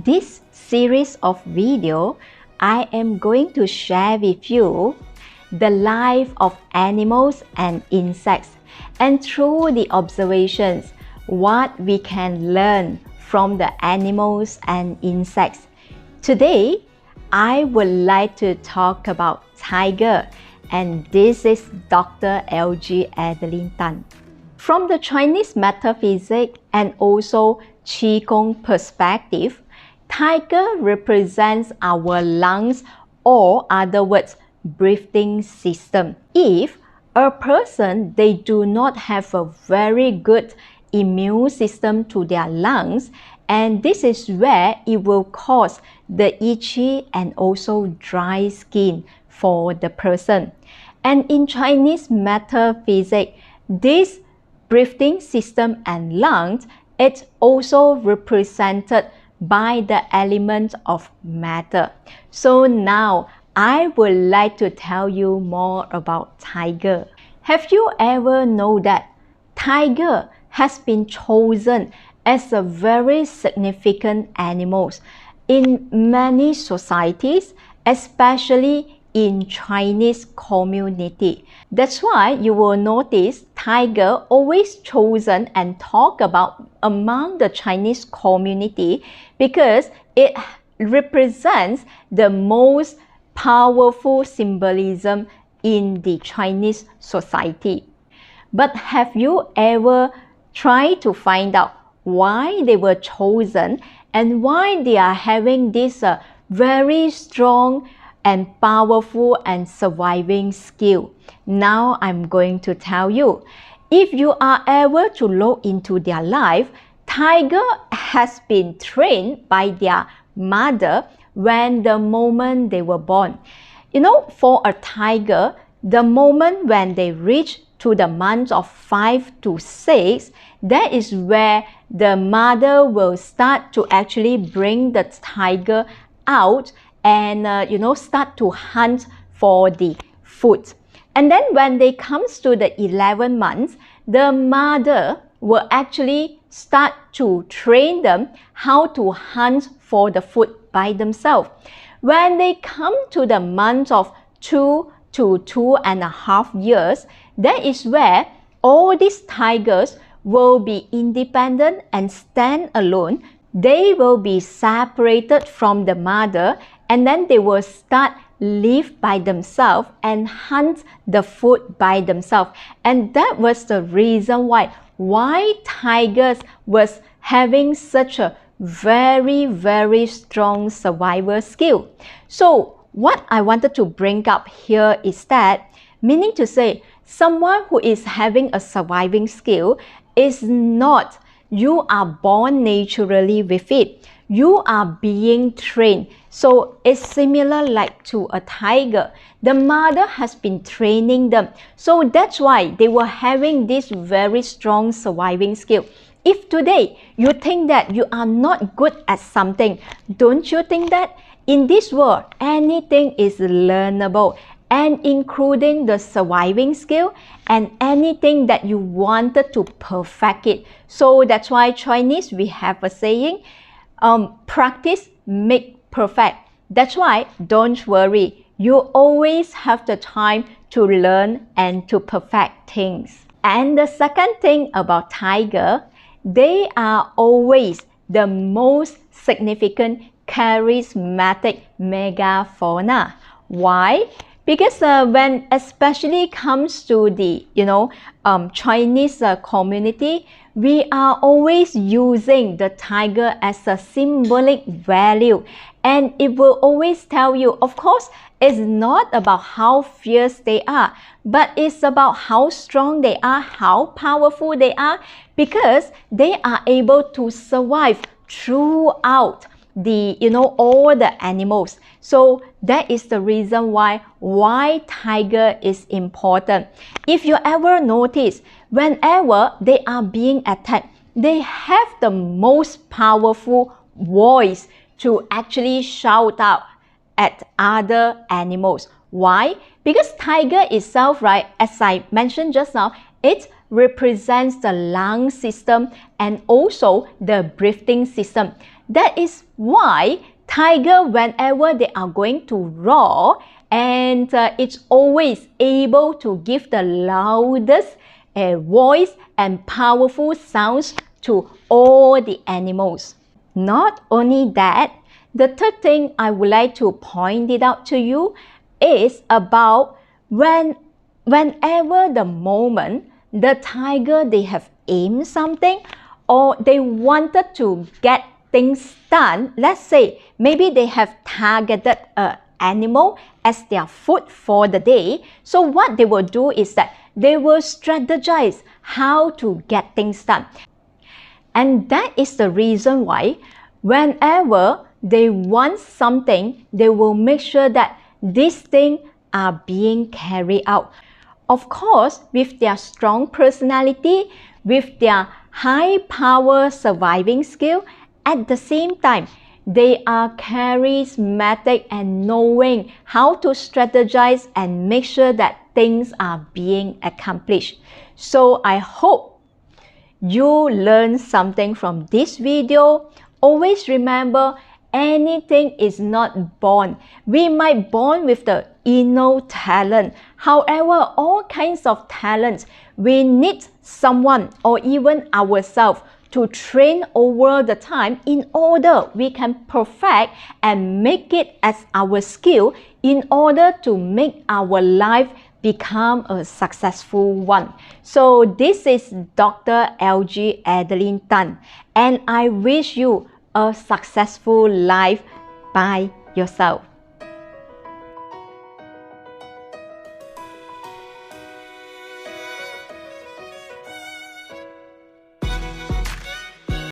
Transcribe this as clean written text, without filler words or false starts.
This series of video, I am going to share with you the life of animals and insects, and through the observations, what we can learn from the animals and insects. Today, I would like to talk about tiger, and this is Dr. L.G. Adeline Tan. From the Chinese metaphysics and also Qigong perspective, tiger represents our lungs, or other words, breathing system. If a person, they do not have a very good immune system to their lungs, and this is where it will cause the itchy and also dry skin for the person. And in Chinese metaphysics, this breathing system and lungs, it's also represented by the element of matter. So now I would like to tell you more about tiger. Have you ever known that tiger has been chosen as a very significant animal in many societies, especially in Chinese community? That's why you will notice tiger always chosen and talked about among the Chinese community because it represents the most powerful symbolism in the Chinese society. But have you ever tried to find out why they were chosen and why they are having this very strong and powerful and surviving skill? Now I'm going to tell you. If you are able to look into their life, tiger has been trained by their mother when the moment they were born. You know, for a tiger, the moment when they reach to the months of 5 to 6, that is where the mother will start to actually bring the tiger out and start to hunt for the food. And then when they comes to the 11 months, the mother will actually start to train them how to hunt for the food by themselves. When they come to the months of 2 to 2.5 years, that is where all these tigers will be independent and stand alone. They will be separated from the mother, and then they will start live by themselves and hunt the food by themselves. And that was the reason why tigers was having such a very strong survival skill. So what I wanted to bring up here is that, meaning to say, someone who is having a surviving skill is not you are born naturally with it. You are being trained. So it's similar like to a tiger. The mother has been training them. So that's why they were having this very strong surviving skill. If today you think that you are not good at something, don't you think that in this world anything is learnable, and including the surviving skill and anything that you wanted to perfect it? So that's why Chinese, we have a saying, practice make perfect. That's why don't worry, you always have the time to learn and to perfect things. And the second thing about tiger, they are always the most significant charismatic megafauna. Why? Because when especially comes to the Chinese community, we are always using the tiger as a symbolic value, and it will always tell you, of course, it's not about how fierce they are, but it's about how strong they are, how powerful they are, because they are able to survive throughout the all the animals. So that is the reason why tiger is important. If you ever notice, whenever they are being attacked, they have the most powerful voice to actually shout out at other animals. Why? Because tiger itself, right, as I mentioned just now, it represents the lung system and also the breathing system. That is why tiger, whenever they are going to roar, and it's always able to give the loudest voice and powerful sounds to all the animals. Not only that, the third thing I would like to point it out to you is about whenever the moment the tiger, they have aimed something or they wanted to get things done. Let's say maybe they have targeted an animal as their food for the day. So what they will do is that they will strategize how to get things done. And that is the reason why whenever they want something, they will make sure that these things are being carried out. Of course, with their strong personality, with their high power surviving skill, at the same time, they are charismatic and knowing how to strategize and make sure that things are being accomplished. So I hope you learn something from this video. Always remember, anything is not born. We might born with the innate talent. However, all kinds of talents, we need someone or even ourselves to train over the time in order we can perfect and make it as our skill in order to make our life become a successful one. So this is Dr. LG Adeline Tan, and I wish you a successful life by yourself.